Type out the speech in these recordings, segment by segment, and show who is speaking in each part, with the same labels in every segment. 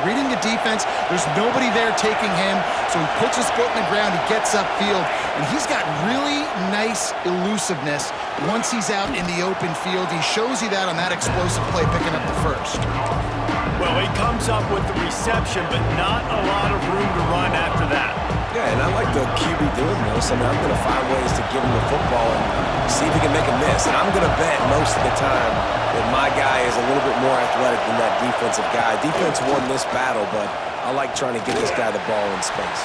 Speaker 1: reading the defense. There's nobody there taking him, so he puts his foot in the ground, he gets upfield, and he's got really nice elusiveness once he's out in the open field. He shows you that on that explosive play, picking up the first.
Speaker 2: Well, he comes up with the reception, but not a lot of room to run after that.
Speaker 3: Yeah, and I like the QB doing this. I mean, I'm going to find ways to give him the football and see if he can make a miss. And I'm going to bet most of the time that my guy is a little bit more athletic than that defensive guy. Defense won this battle, but I like trying to get this guy the ball in space.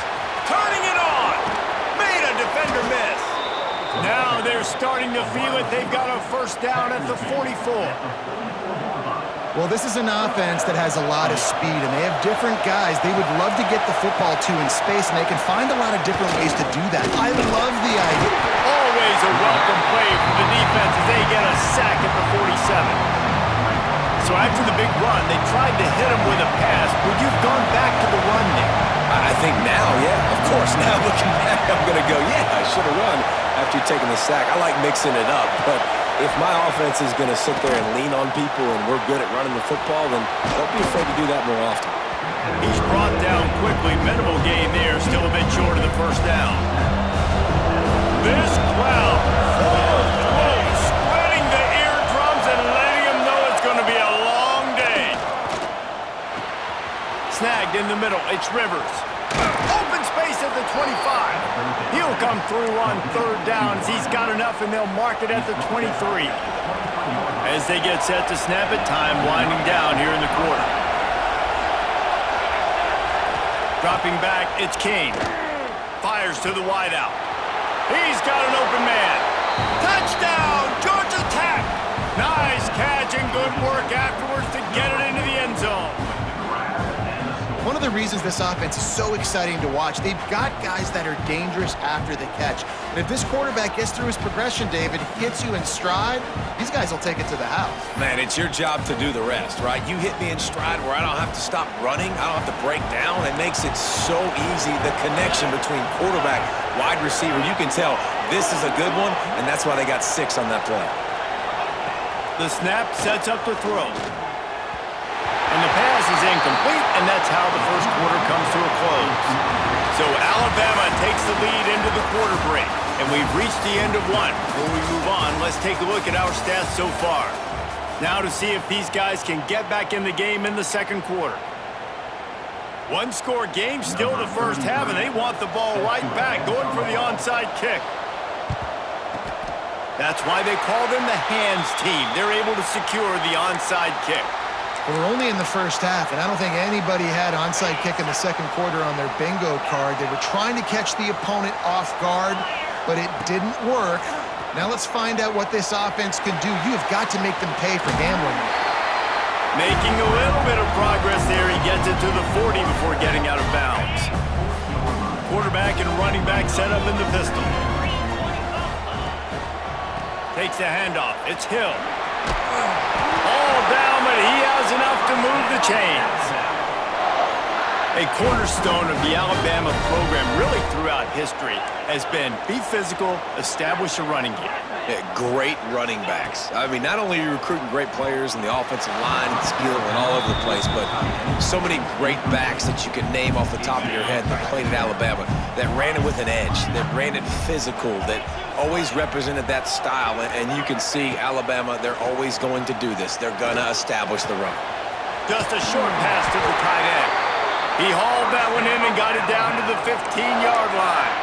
Speaker 2: Turning it on! Made a defender miss. Now they're starting to feel it. They've got a first down at the 44.
Speaker 1: Well, this is an offense that has a lot of speed, and they have different guys they would love to get the football to in space, and they can find a lot of different ways to do that. I love the idea.
Speaker 2: Always a welcome play for the defense as they get a sack at the 47. So after the big run, they tried to hit him with a pass. Would you have gone back to the run there?
Speaker 3: I think now, yeah, of course. Now looking back, I'm going to go, yeah, I should have run after taking the sack. I like mixing it up, but if my offense is going to sit there and lean on people and we're good at running the football, then don't be afraid to do that more often.
Speaker 2: He's brought down quickly. Minimal gain there, still a bit short of the first down. This crowd full throat, spreading the eardrums and letting him know it's going to be a long day. Snagged in the middle. It's Rivers. Open space at the 25. He'll come through on third down as he's got enough, and they'll mark it at the 23. As they get set to snap it, time winding down here in the quarter. Dropping back, it's King. Fires to the wideout. He's got an open man. Touchdown, Georgia Tech. Nice catch and good work afterwards to get it into the end zone.
Speaker 1: One of the reasons this offense is so exciting to watch, they've got guys that are dangerous after the catch. And if this quarterback gets through his progression, David, hits you in stride, these guys will take it to the house.
Speaker 3: Man, it's your job to do the rest, right? You hit me in stride where I don't have to stop running. I don't have to break down. It makes it so easy. The connection between quarterback, wide receiver, you can tell this is a good one, and that's why they got 6 on that play.
Speaker 2: The snap sets up the throw. And the pass is incomplete, and that's how the first quarter comes to a close. So Alabama takes the lead into the quarter break, and we've reached the end of one. Before we move on, let's take a look at our stats so far. Now to see if these guys can get back in the game in the second quarter. One-score game, still the first half, and they want the ball right back, going for the onside kick. That's why they call them the hands team. They're able to secure the onside kick.
Speaker 1: We're only in the first half, and I don't think anybody had onside kick in the second quarter on their bingo card. They were trying to catch the opponent off guard, but it didn't work. Now let's find out what this offense can do. You have got to make them pay for gambling.
Speaker 2: Making a little bit of progress there. He gets it to the 40 before getting out of bounds. Quarterback and running back set up in the pistol. Takes the handoff. It's Hill. All down, but he has enough to move the chains. A cornerstone of the Alabama program really throughout history has been be physical, establish a running game.
Speaker 3: Yeah, great running backs. I mean, not only are you recruiting great players in the offensive line, skill, and all over the place, but so many great backs that you can name off the top of your head that played at Alabama, that ran it with an edge, that ran it physical, that always represented that style. And you can see Alabama, they're always going to do this. They're going to establish the run.
Speaker 2: Just a short pass to the tight end. He hauled that one in and got it down to the 15-yard line.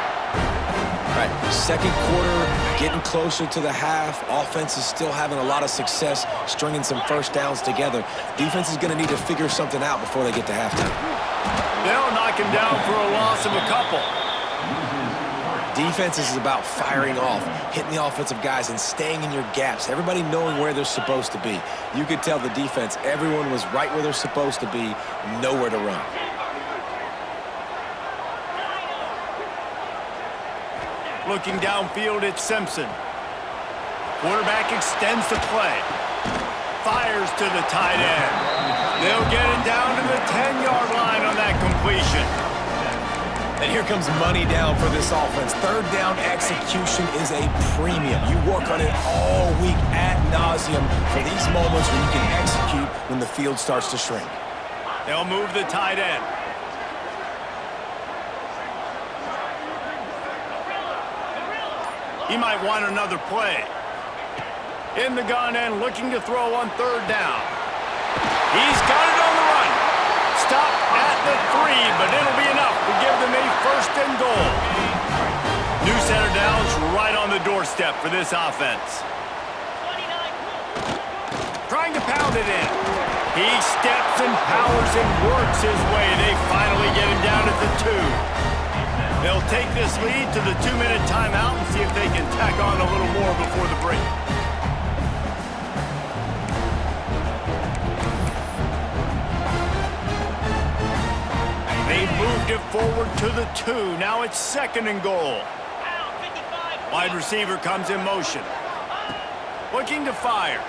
Speaker 3: All right, second quarter, getting closer to the half. Offense is still having a lot of success stringing some first downs together. Defense is going to need to figure something out before they get to halftime.
Speaker 2: They'll knock him down for a loss of a couple.
Speaker 3: Defense is about firing off, hitting the offensive guys, and staying in your gaps. Everybody knowing where they're supposed to be. You could tell the defense, everyone was right where they're supposed to be, nowhere to run.
Speaker 2: Looking downfield, it's Simpson. Quarterback extends the play. Fires to the tight end. They'll get it down to the 10-yard line on that completion.
Speaker 3: And here comes money down for this offense. Third down execution is a premium. You work on it all week ad nauseum for these moments when you can execute when the field starts to shrink.
Speaker 2: They'll move the tight end. He might want another play. In the gun and looking to throw on third down. He's got it on the run. Stop at the 3, but it'll be enough to give them a first and goal. New center downs right on the doorstep for this offense. Trying to pound it in. He steps and powers and works his way. They finally get him down at the 2. They'll take this lead to the 2-minute timeout and see if they can tack on a little more before the break. They've moved it forward to the 2. Now it's second and goal. Wide receiver comes in motion. Looking to fire.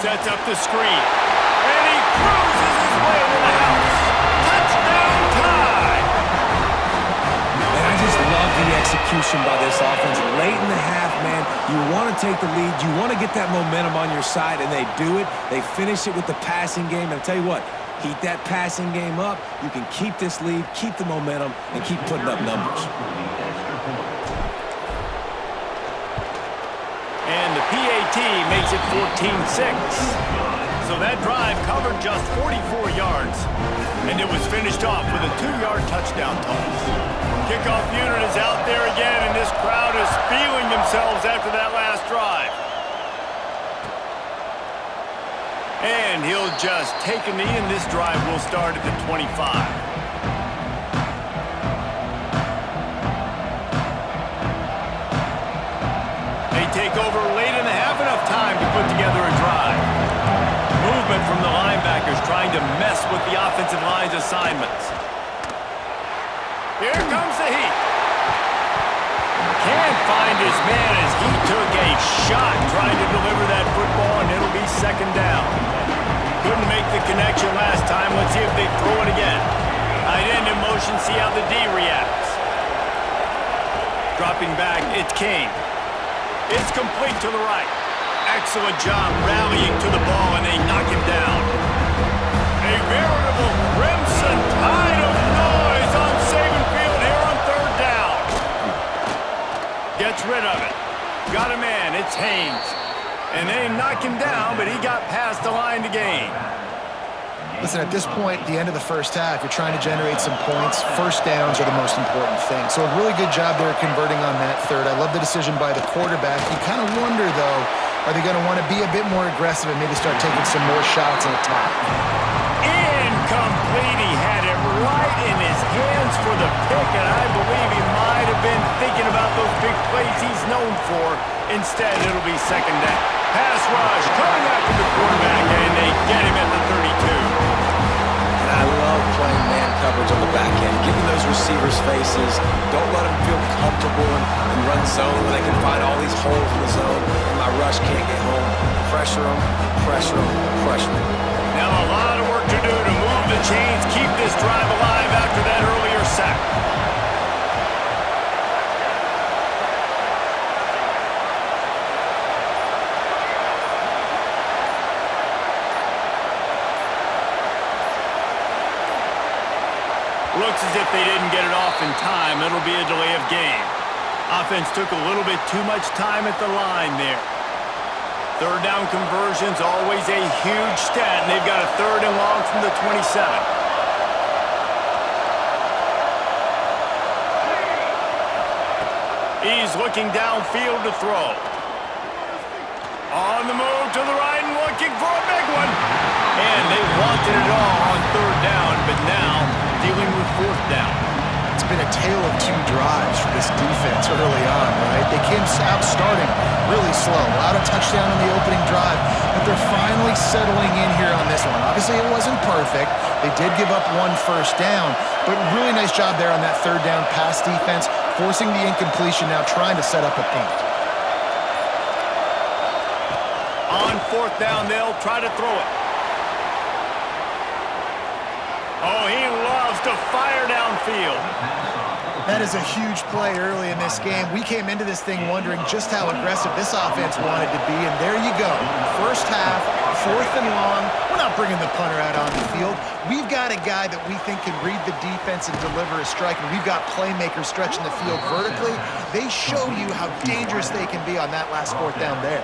Speaker 2: Sets up the screen. And he cruises his way to the house. Touchdown tie!
Speaker 3: And I just love the execution by this offense. Late in the half, man, you want to take the lead. You want to get that momentum on your side, and they do it. They finish it with the passing game. And I'll tell you what, keep that passing game up. You can keep this lead, keep the momentum, and keep putting up numbers.
Speaker 2: And the PAT makes it 14-6. So that drive covered just 44 yards. And it was finished off with a 2-yard touchdown toss. Kickoff unit is out there again, and this crowd is feeling themselves after that last drive. And he'll just take a knee, and this drive will start at the 25. Take over late in the half, enough time to put together a drive. Movement from the linebackers trying to mess with the offensive line's assignments. Here comes the heat. Can't find his man as he took a shot trying to deliver that football, and it'll be second down. Couldn't make the connection last time. Let's see if they throw it again. Tight end in motion, see how the D reacts. Dropping back, it's Kane. It's complete to the right. Excellent job rallying to the ball, and they knock him down. A veritable crimson tide of noise on Saban Field here on third down. Gets rid of it. Got a man. It's Haynes. And they knock him down, but he got past the line to gain.
Speaker 1: Listen, at this point, the end of the first half, you're trying to generate some points. First downs are the most important thing. So a really good job there converting on that third. I love the decision by the quarterback. You kind of wonder, though, are they going to want to be a bit more aggressive and maybe start taking some more shots and attack?
Speaker 2: Incomplete. He had it right in his hands for the pick, and I believe he might have been thinking about those big plays he's known for. Instead, it'll be second down. Pass rush coming after the quarterback, and they get him at the 32.
Speaker 3: I love playing man coverage on the back end, getting those receivers' faces. Don't let them feel comfortable and run zone where they can find all these holes in the zone, and my rush can't get home. Pressure them, pressure them, pressure them.
Speaker 2: Now a lot of work to do to move the chains, keep this drive alive after that earlier sack. Looks as if they didn't get it off in time. It'll be a delay of game. Offense took a little bit too much time at the line there. Third down conversion's always a huge stat, and they've got a third and long from the 27. He's looking downfield to throw. On the move to the right and looking for a big one. And they wanted it all on third down, but now dealing with fourth down.
Speaker 1: It's been a tale of two drives for this defense early on, right? They came out starting really slow. A lot of touchdown on the opening drive, but they're finally settling in here on this one. Obviously, it wasn't perfect. They did give up one first down, but really nice job there on that third down pass defense, forcing the incompletion, now trying to set up a punt.
Speaker 2: On fourth down, they'll try to throw it. Oh, he loves to fire downfield.
Speaker 1: That is a huge play early in this game. We came into this thing wondering just how aggressive this offense wanted to be, and there you go. First half, 4th and long. We're not bringing the punter out on the field. We've got a guy that we think can read the defense and deliver a strike, and we've got playmakers stretching the field vertically. They show you how dangerous they can be on that last 4th down there.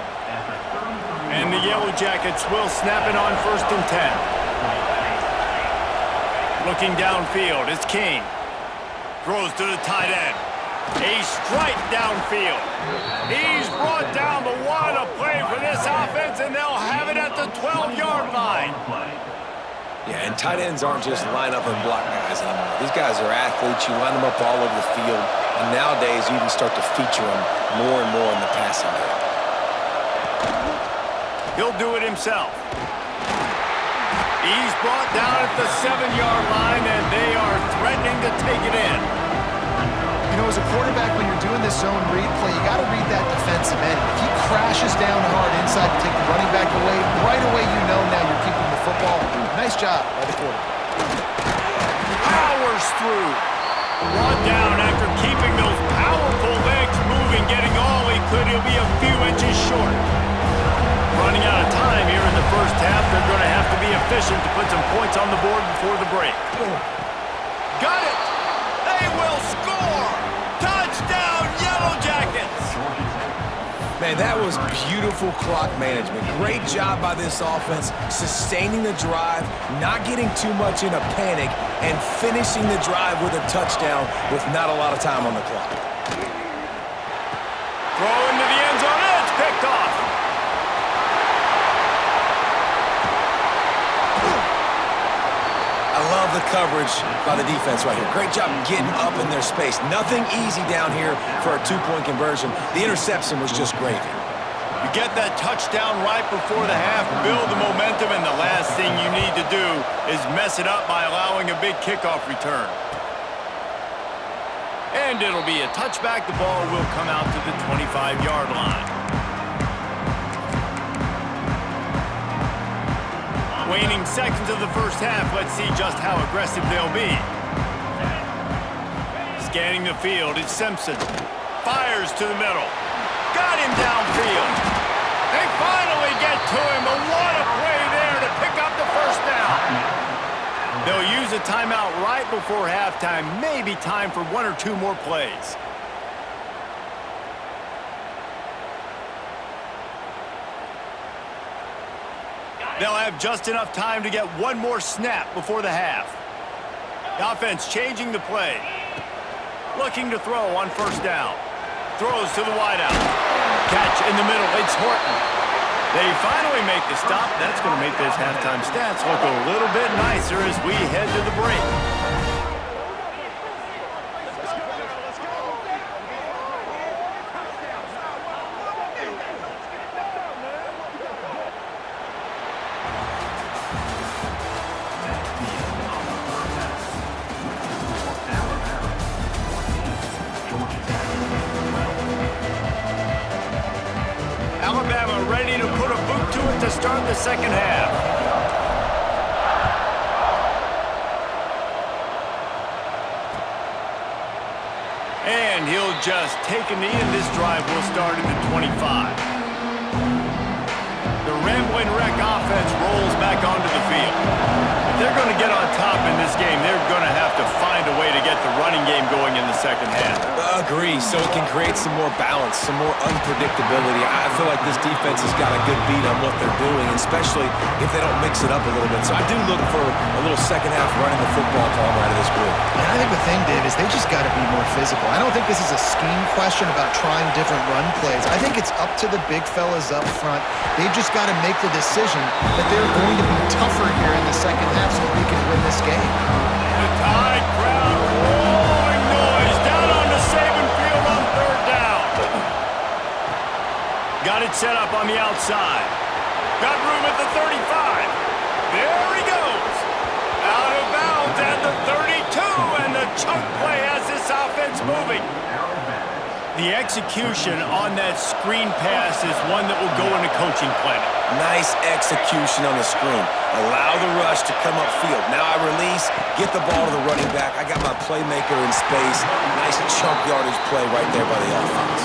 Speaker 2: And the Yellow Jackets will snap it on 1st and 10. Looking downfield, it's King. Throws to the tight end. A strike downfield. He's brought down the wide of play for this offense, and they'll have it at the 12-yard line.
Speaker 3: Yeah, and tight ends aren't just line up and block guys anymore. These guys are athletes. You line them up all over the field, and nowadays you even start to feature them more and more in the passing game.
Speaker 2: He'll do it himself. He's brought down at the 7-yard line, and they are threatening to take it in.
Speaker 1: You know, as a quarterback, when you're doing this zone read play, you got to read that defensive end. If he crashes down hard inside to take the running back away, right away you know now you're keeping the football. Nice job by the quarterback.
Speaker 2: Powers through. Brought down after keeping those powerful legs moving, getting all he could. He'll be a few inches short. Running out of time here in the first half. They're going to have to be efficient to put some points on the board before the break. Got it! They will score! Touchdown, Yellow Jackets!
Speaker 3: Man, that was beautiful clock management. Great job by this offense, sustaining the drive, not getting too much in a panic, and finishing the drive with a touchdown with not a lot of time on the clock.
Speaker 2: Throw into the end zone, and it's picked off.
Speaker 3: I love the coverage by the defense right here. Great job getting up in their space. Nothing easy down here for a 2-point conversion. The interception was just gravy.
Speaker 2: You get that touchdown right before the half, build the momentum, and the last thing you need to do is mess it up by allowing a big kickoff return. And it'll be a touchback. The ball will come out to the 25-yard line. Waning seconds of the first half. Let's see just how aggressive they'll be. Scanning the field, it's Simpson. Fires to the middle. Got him downfield. They finally get to him, but what a play there to pick up the first down. They'll use a timeout right before halftime. Maybe time for 1 or 2 more plays. They'll have just enough time to get 1 more snap before the half. The offense changing the play. Looking to throw on first down. Throws to the wideout. Catch in the middle. It's Horton. They finally make the stop. That's going to make those halftime stats look a little bit nicer as we head to the break. Alabama ready to put a boot to it to start the second half. And he'll just take a knee, and this drive will start at the 25. The Ramblin' Wreck offense rolls back onto the field. If they're going to get on top in this game, they're going to have to find a way to get the running game going in the second half.
Speaker 3: Agree, so it can create some more balance, some more unpredictability. I feel like this defense has got a good beat on what they're doing, especially if they don't mix it up a little bit. So I do look for a little second half running the football ball out of this group.
Speaker 1: And I think the thing, Dave, is they just got to be more physical. I don't think this is a scheme question about trying different run plays. I think it's up to the big fellas up front. They've just got to make the decision that they're going to be tougher here in the second half so that they can win this game.
Speaker 2: The Tide crowd roaring noise down on the Saban field on third down. Got it set up on the outside. Got room at the 35. There he goes. Out of bounds at the 32, and the chunk play has this offense moving. The execution on that screen pass is one that will go into coaching clinic.
Speaker 3: Nice execution on the screen. Allow the rush to come upfield. Now I release, get the ball to the running back. I got my playmaker in space. Nice chunk yardage play right there by the offense.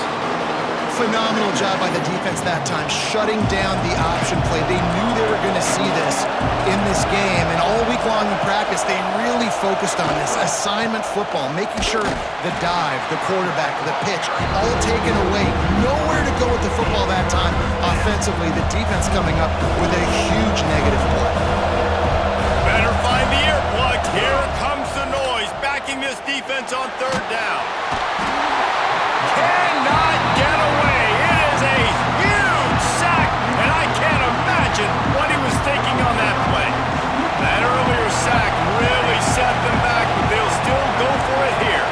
Speaker 1: Phenomenal job by the defense that time, shutting down the option play. They knew they were going to see this in this game, and all week long in practice, they really focused on this assignment football, making sure the dive, the quarterback, the pitch, all taken away. Nowhere to go with the football that time. Offensively, the defense coming up with a huge negative play.
Speaker 2: Better find the earplugs. Here comes the noise, backing this defense on third down. Cannot get away. It is a huge sack, and I can't imagine what he was thinking on that play. That earlier sack really set them back, but they'll still go for it here.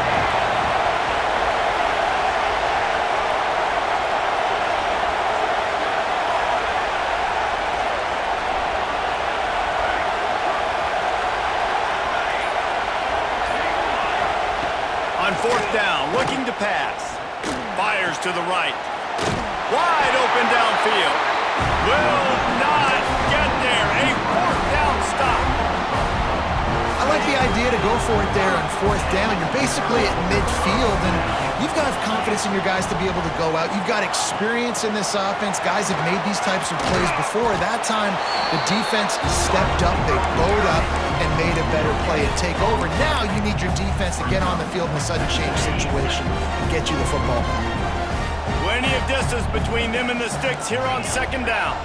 Speaker 2: On fourth down, looking to pass. Fires to the right. Wide open downfield. Will not get there. A fourth down stop.
Speaker 1: I like the idea to go for it there on fourth down. You're basically at midfield, and you've got confidence in your guys to be able to go out. You've got experience in this offense. Guys have made these types of plays before. That time, the defense stepped up. They bowed up and made a better play and take over. Now you need your defense to get on the field in a sudden change situation and get you the football back.
Speaker 2: Plenty of distance between them and the sticks here on second down.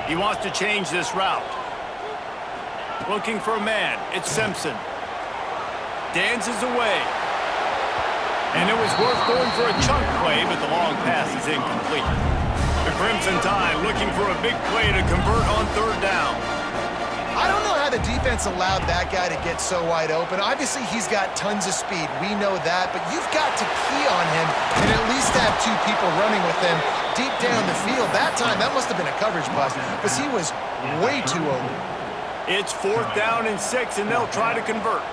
Speaker 2: He wants to change this route. Looking for a man. It's Simpson. Dances away. And it was worth going for a chunk play, but the long pass is incomplete. The Crimson Tide looking for a big play to convert on third down.
Speaker 1: I don't know how the defense allowed that guy to get so wide open. Obviously, he's got tons of speed. We know that, but you've got to key on him and at least have two people running with him deep down the field. That time, that must have been a coverage bust because he was way too open.
Speaker 2: It's fourth down and 6, and they'll try to convert.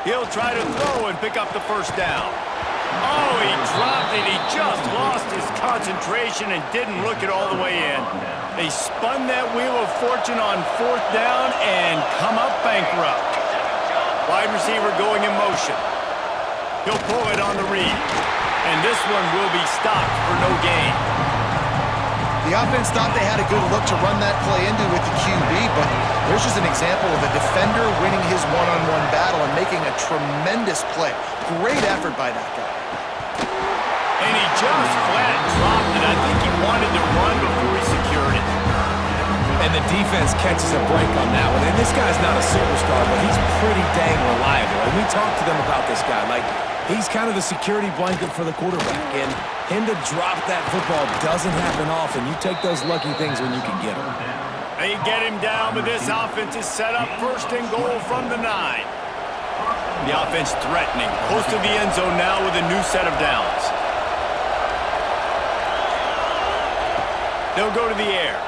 Speaker 2: He'll try to throw and pick up the first down. Oh, he dropped it. He just lost his concentration and didn't look it all the way in. They spun that wheel of fortune on fourth down and come up bankrupt. Wide receiver going in motion. He'll pull it on the read. And this one will be stopped for no gain.
Speaker 1: The offense thought they had a good look to run that play into with the QB, but there's just an example of a defender winning his one-on-one battle and making a tremendous play. Great effort by that guy.
Speaker 2: And he just flat dropped it. I think he wanted to run before he secured it.
Speaker 3: And the defense catches a break on that one. And this guy's not a superstar, but he's pretty dang reliable. And we talked to them about this guy. Like, he's kind of the security blanket for the quarterback. And him to drop that football doesn't happen often. You take those lucky things when you can get them.
Speaker 2: They get him down, but this offense is set up first and goal from the 9. The offense threatening. Close to the end zone now with a new set of downs. They'll go to the air.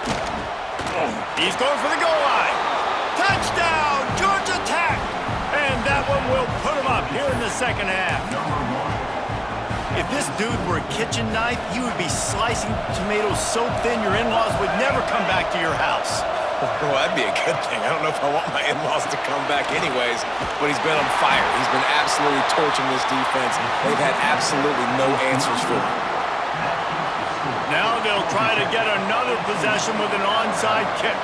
Speaker 2: He's going for the goal line. Touchdown, Georgia Tech. And that one will put him up here in the second half. If this dude were a kitchen knife, he would be slicing tomatoes so thin your in-laws would never come back to your house.
Speaker 3: Well, that'd be a good thing. I don't know if I want my in-laws to come back anyways, but he's been on fire. He's been absolutely torching this defense. They've had absolutely no answers for him.
Speaker 2: Now they'll try to get another possession with an onside kick.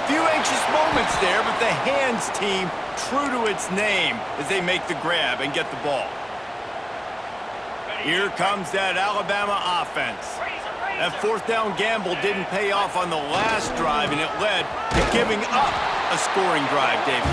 Speaker 2: Few anxious moments there, but the hands team true to its name as they make the grab and get the ball. Here comes that Alabama offense. That fourth down gamble didn't pay off on the last drive, and it led to giving up a scoring drive, David.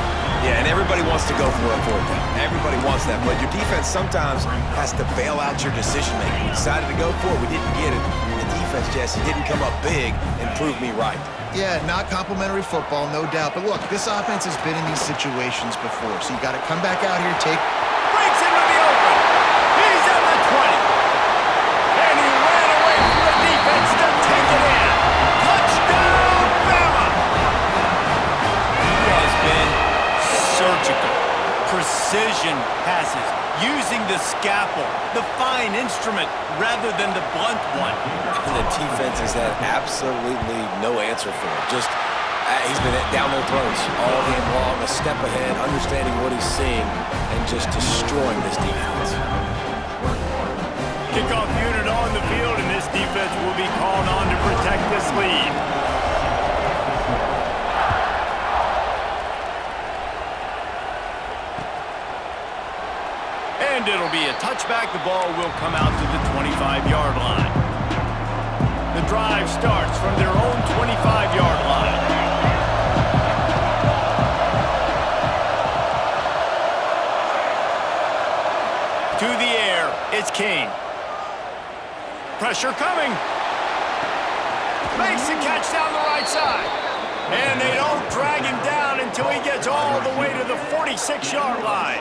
Speaker 3: Yeah, and everybody wants to go for a fourth down. Everybody wants that, but your defense sometimes has to bail out your decision-making. We decided to go for it. We didn't get it. The defense, Jesse, didn't come up big and prove me right.
Speaker 1: Yeah, not complimentary football, no doubt. But look, this offense has been in these situations before, so you got to come back out here, take...
Speaker 2: Breaks into the open. He's at the 20. And he ran away from the defense to take it in. Touchdown, Bama! He has been surgical. Precision passes. Using the scalpel, the fine instrument, rather than the blunt one.
Speaker 3: And the defense has had absolutely no answer for it. Just He's been down their throats all game long, a step ahead, understanding what he's seeing, and just destroying this defense.
Speaker 2: Kickoff unit on the field, and this defense will be called on to protect this lead. And it'll be a touchback. The ball will come out to the 25-yard line. The drive starts from their own 25-yard line. To the air, it's King. Pressure coming. Makes the catch down the right side. And they don't drag him down until he gets all the way to the 46-yard line.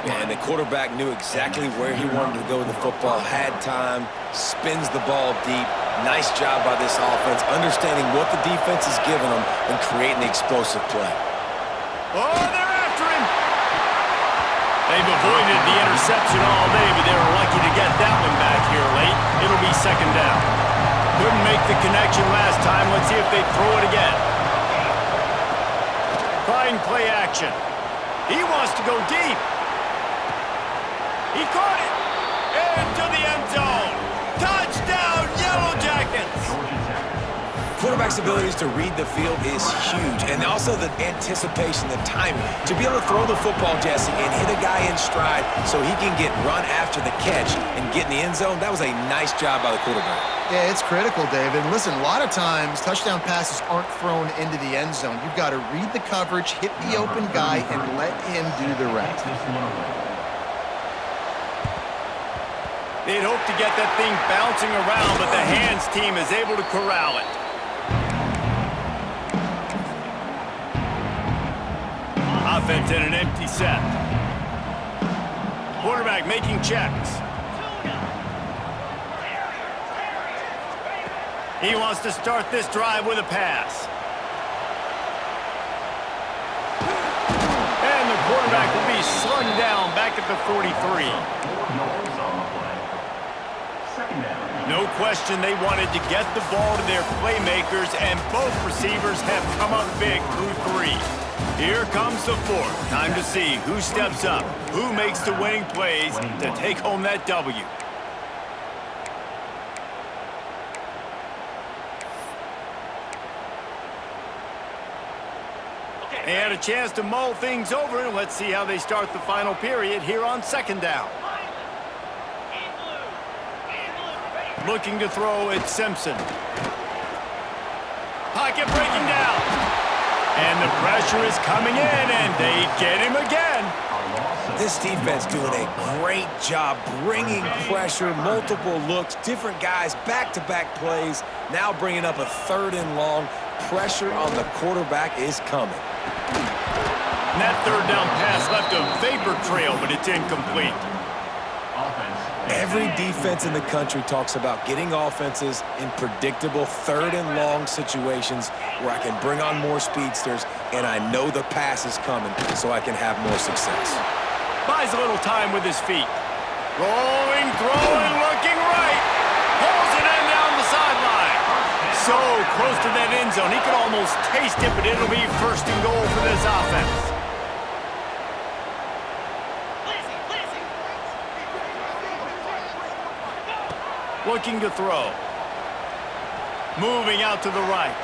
Speaker 3: And the quarterback knew exactly where he wanted to go with the football, had time, spins the ball deep. Nice job by this offense, understanding what the defense is giving them and creating the explosive play.
Speaker 2: Oh, they're after him. They've avoided the interception all day, but they were lucky to get that one back here late. It'll be second down. Couldn't make the connection last time. Let's see if they throw it again. Trying play action. He wants to go deep. He caught it. Into the end zone. Touchdown, Yellow Jackets.
Speaker 3: Quarterback's abilities to read the field is huge, and also the anticipation, the timing. To be able to throw the football, Jesse, and hit a guy in stride so he can get run after the catch and get in the end zone, that was a nice job by the quarterback.
Speaker 1: Yeah, it's critical, David. Listen, a lot of times touchdown passes aren't thrown into the end zone. You've got to read the coverage, hit the open guy, and let him do the rest.
Speaker 2: They'd hope to get that thing bouncing around, but the hands team is able to corral it. Offense in an empty set. Quarterback making checks. He wants to start this drive with a pass. And the quarterback will be slung down back at the 43. No question they wanted to get the ball to their playmakers, and both receivers have come up big through three. Here comes the fourth. Time to see who steps up, who makes the winning plays to take home that W. They had a chance to mull things over, and let's see how they start the final period here on second down. Looking to throw, it's Simpson. Pocket breaking down. And the pressure is coming in, and they get him again.
Speaker 3: This defense doing a great job bringing pressure, multiple looks, different guys, back-to-back plays, now bringing up a third and long. Pressure on the quarterback is coming.
Speaker 2: And that third down pass left a vapor trail, but it's incomplete.
Speaker 3: Every defense in the country talks about getting offenses in predictable third and long situations where I can bring on more speedsters and I know the pass is coming so I can have more success.
Speaker 2: Buys a little time with his feet. Rolling, throwing, looking right. Pulls it in down the sideline. So close to that end zone. He could almost taste it, but it'll be first and goal for this offense. Looking to throw. Moving out to the right.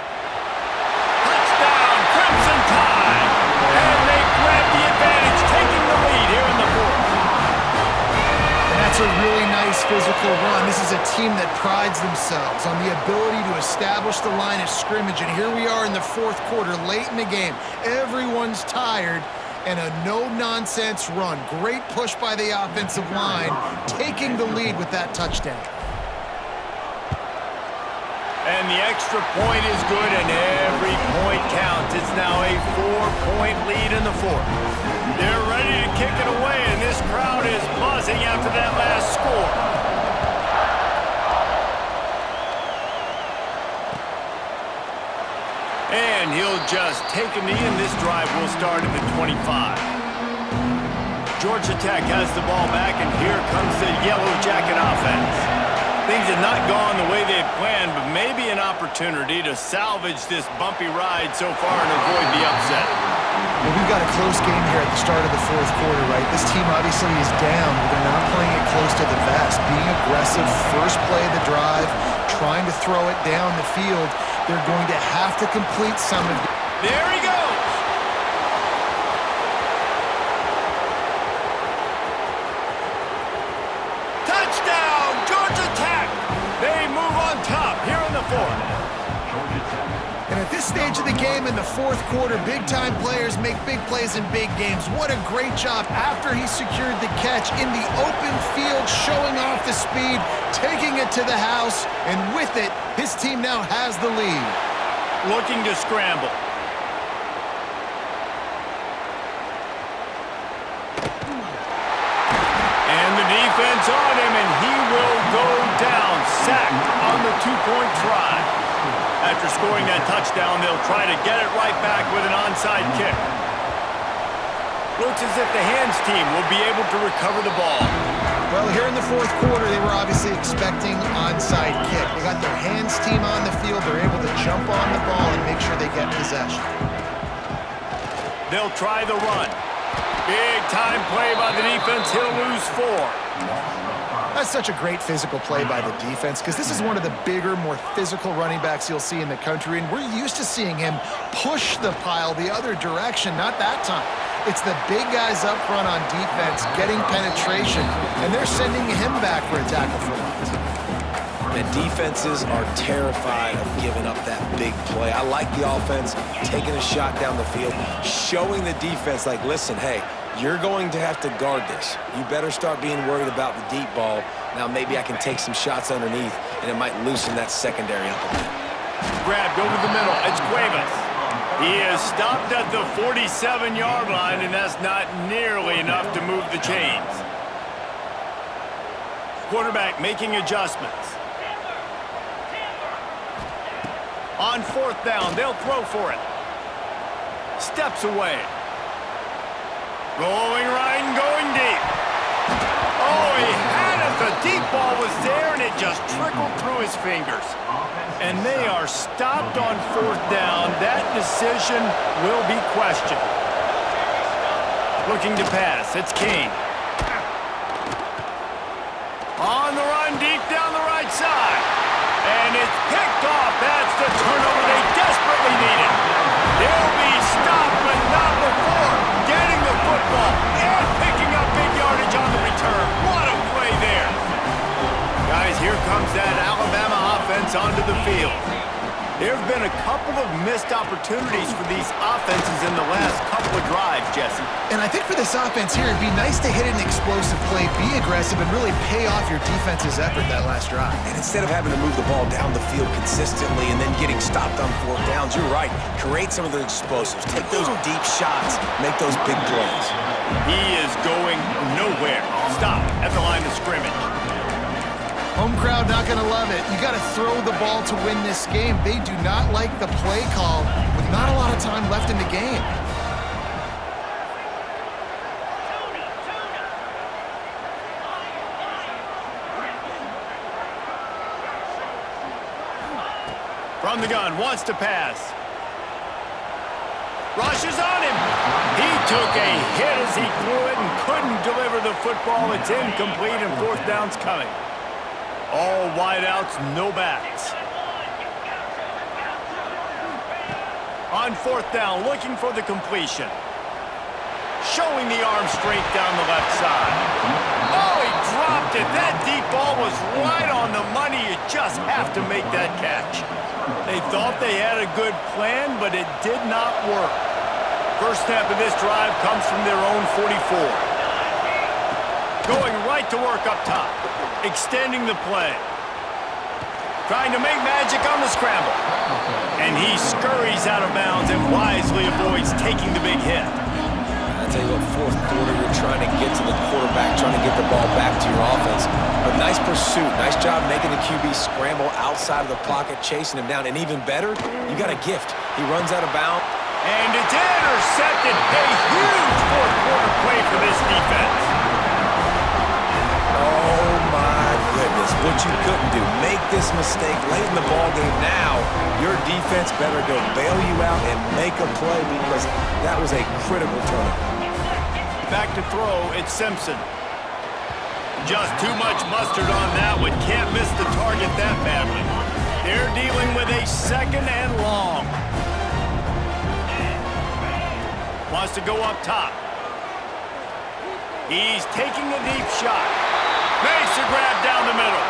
Speaker 2: Touchdown, Crimson Tide! And they grab the advantage, taking the lead here in the fourth.
Speaker 1: And that's a really nice physical run. This is a team that prides themselves on the ability to establish the line of scrimmage. And here we are in the fourth quarter, late in the game. Everyone's tired. And a no-nonsense run. Great push by the offensive line, taking the lead with that touchdown.
Speaker 2: And the extra point is good, and every point counts. It's now a 4-point lead in the fourth. They're ready to kick it away, and this crowd is buzzing after that last score. And he'll just take a knee, and this drive will start at the 25. Georgia Tech has the ball back, and here comes the Yellow Jacket offense. Things have not gone the way they had planned, but maybe an opportunity to salvage this bumpy ride so far and avoid the upset.
Speaker 1: Well, we've got a close game here at the start of the fourth quarter, right? This team obviously is down, but they're not playing it close to the vest. Being aggressive, first play of the drive, trying to throw it down the field. They're going to have to complete some of the...
Speaker 2: There he goes! Touchdown! Georgia Tech! They move on top here in the fourth.
Speaker 1: And at this stage of the game in the fourth quarter, big-time players make big plays in big games. What a great job after he secured the catch in the open field, showing off the speed, taking it to the house, and with it, his team now has the lead.
Speaker 2: Looking to scramble. And the defense on him, and he will go down, sacked on the two-point try. After scoring that touchdown, they'll try to get it right back with an onside kick. Looks as if the hands team will be able to recover the ball.
Speaker 1: Well, here in the fourth quarter, they were obviously expecting onside kick. They got their hands team on the field. They're able to jump on the ball and make sure they get possession.
Speaker 2: They'll try the run. Big time play by the defense. He'll lose 4.
Speaker 1: That's such a great physical play by the defense because this is one of the bigger, more physical running backs you'll see in the country, and we're used to seeing him push the pile the other direction. Not that time. It's the big guys up front on defense getting penetration, and they're sending him back for a tackle for loss.
Speaker 3: And defenses are terrified of giving up that big play. I like the offense taking a shot down the field, showing the defense like, listen, hey, you're going to have to guard this. You better start being worried about the deep ball. Now maybe I can take some shots underneath, and it might loosen that secondary up a bit.
Speaker 2: Grabbed over the middle. It's Cuevas. He is stopped at the 47-yard line, and that's not nearly enough to move the chains. Quarterback making adjustments. On fourth down, they'll throw for it. Steps away. Going right and going deep. Oh, he had it. The deep ball was there, and it just trickled through his fingers. And they are stopped on fourth down. That decision will be questioned. Looking to pass. It's Kane. On the run, deep down the right side. And it's picked off. That's the turnover they desperately needed. They'll be stopped, but not before getting the football and picking up big yardage on the return. What a play there. Guys, here comes that Alabama offense onto the field. There have been a couple of missed opportunities for these offenses in the last couple of drives, Jesse.
Speaker 1: And I think for this offense here, it'd be nice to hit an explosive play, be aggressive, and really pay off your defense's effort that last drive.
Speaker 3: And instead of having to move the ball down the field consistently and then getting stopped on fourth downs, you're right. Create some of the explosives. Take those deep shots. Make those big plays.
Speaker 2: He is going nowhere. Stop at the line of scrimmage.
Speaker 1: Home crowd not going to love it. You got to throw the ball to win this game. They do not like the play call with not a lot of time left in the game.
Speaker 2: From the gun, wants to pass. Rushes on him. He took a hit as he threw it and couldn't deliver the football. It's incomplete and fourth down's coming. All wideouts, no backs. On fourth down, looking for the completion. Showing the arm straight down the left side. Oh, he dropped it. That deep ball was right on the money. You just have to make that catch. They thought they had a good plan, but it did not work. First step of this drive comes from their own 44. Going right to work up top. Extending the play. Trying to make magic on the scramble. And he scurries out of bounds and wisely avoids taking the big hit.
Speaker 3: I tell you what, fourth quarter, you're trying to get to the quarterback, trying to get the ball back to your offense. But nice pursuit. Nice job making the QB scramble outside of the pocket, chasing him down. And even better, you got a gift. He runs out of bounds.
Speaker 2: And it's intercepted. A huge fourth quarter play for this defense.
Speaker 3: Oh, my goodness. what you couldn't do. Make this mistake late in the ball game. Now, your defense better go bail you out and make a play because that was a critical turnover.
Speaker 2: Back to throw, it's Simpson. Just too much mustard on that one. Can't miss the target that badly. They're dealing with a 2nd and long. Wants to go up top. He's taking a deep shot. Makes a grab down the middle.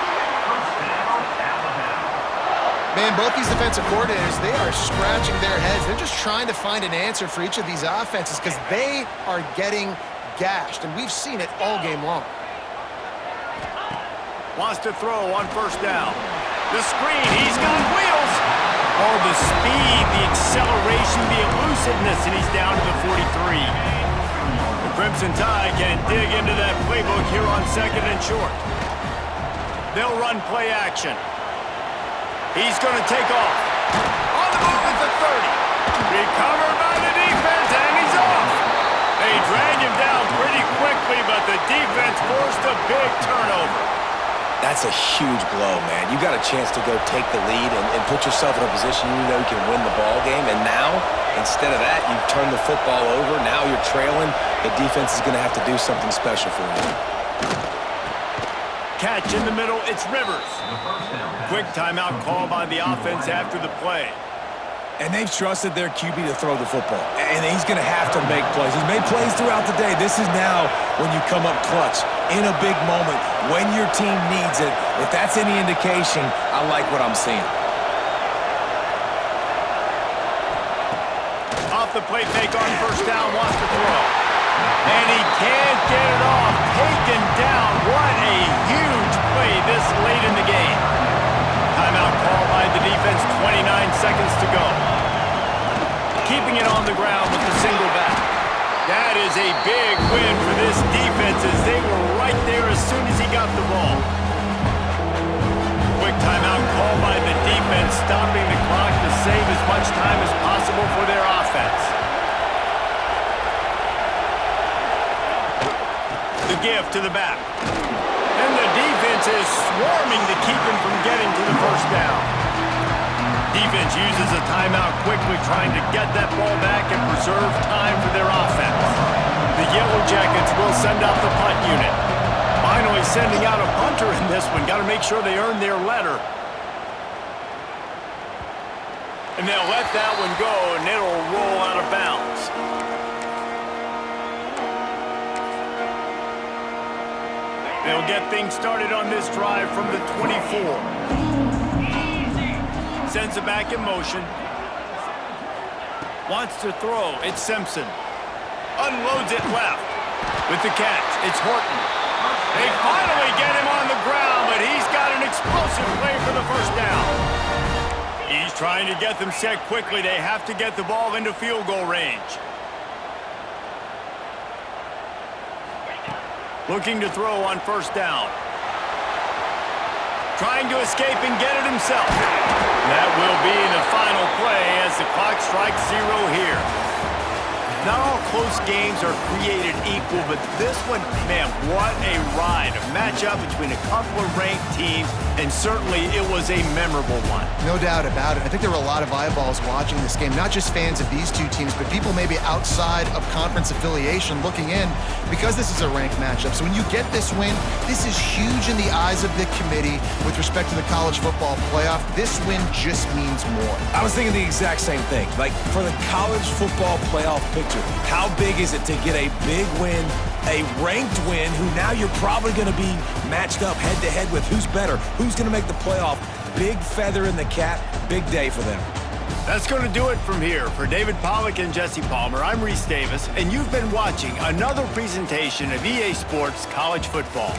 Speaker 1: Man, both these defensive coordinators, they are scratching their heads. They're just trying to find an answer for each of these offenses because they are getting gashed, and we've seen it all game long.
Speaker 2: Wants to throw on 1st down. The screen, he's got wheels. Oh, the speed, the acceleration, the elusiveness, and he's down to the 43. The Crimson Tide can dig into that playbook here on 2nd and short. They'll run play action. He's going to take off. On the move at the 30. Recovered by the defense, and he's off. They drag him down pretty quickly, but the defense forced a big turnover.
Speaker 3: That's a huge blow, man. You got a chance to go take the lead and put yourself in a position you know you can win the ball game. And now, instead of that, you turn the football over. Now you're trailing. The defense is going to have to do something special for you.
Speaker 2: Catch in the middle, it's Rivers. Quick timeout call by the offense after the play.
Speaker 3: And they've trusted their QB to throw the football. And he's going to have to make plays. He's made plays throughout the day. This is now when you come up clutch in a big moment when your team needs it. If that's any indication, I like what I'm seeing.
Speaker 2: Off the play fake on 1st down, wants to throw. And he can't get it off. Taken down. What a huge play this late in the game. Timeout call by the defense, 29 seconds to go. Keeping it on the ground with the single back. That is a big win for this defense as they were right there as soon as he got the ball. Quick timeout call by the defense, stopping the clock to save as much time as possible for their offense. The give to the back. And the defense is swarming to keep him from getting to the 1st down. Defense uses a timeout quickly, trying to get that ball back and preserve time for their offense. The Yellow Jackets will send out the punt unit. Finally sending out a punter in this one. Got to make sure they earn their letter. And they'll let that one go, and it'll roll out of bounds. They'll get things started on this drive from the 24. Sends it back in motion. Wants to throw. It's Simpson. Unloads it left. With the catch, it's Horton. They finally get him on the ground, but he's got an explosive play for the 1st down. He's trying to get them set quickly. They have to get the ball into field goal range. Looking to throw on 1st down. Trying to escape and get it himself. That will be the final play as the clock strikes 0 here. Not all close games are created equal, but this one, man, what a ride. A matchup between a couple of ranked teams, and certainly it was a memorable one.
Speaker 1: No doubt about it. I think there were a lot of eyeballs watching this game, not just fans of these two teams, but people maybe outside of conference affiliation looking in because this is a ranked matchup. So when you get this win, this is huge in the eyes of the committee with respect to the college football playoff. This win just means more.
Speaker 3: I was thinking the exact same thing. Like, for the college football playoff picture, how big is it to get a big win, a ranked win, who now you're probably going to be matched up head-to-head with who's better, who's going to make the playoff. Big feather in the cap, big day for them.
Speaker 2: That's going to do it from here. For David Pollack and Jesse Palmer, I'm Reese Davis, and you've been watching another presentation of EA Sports College Football.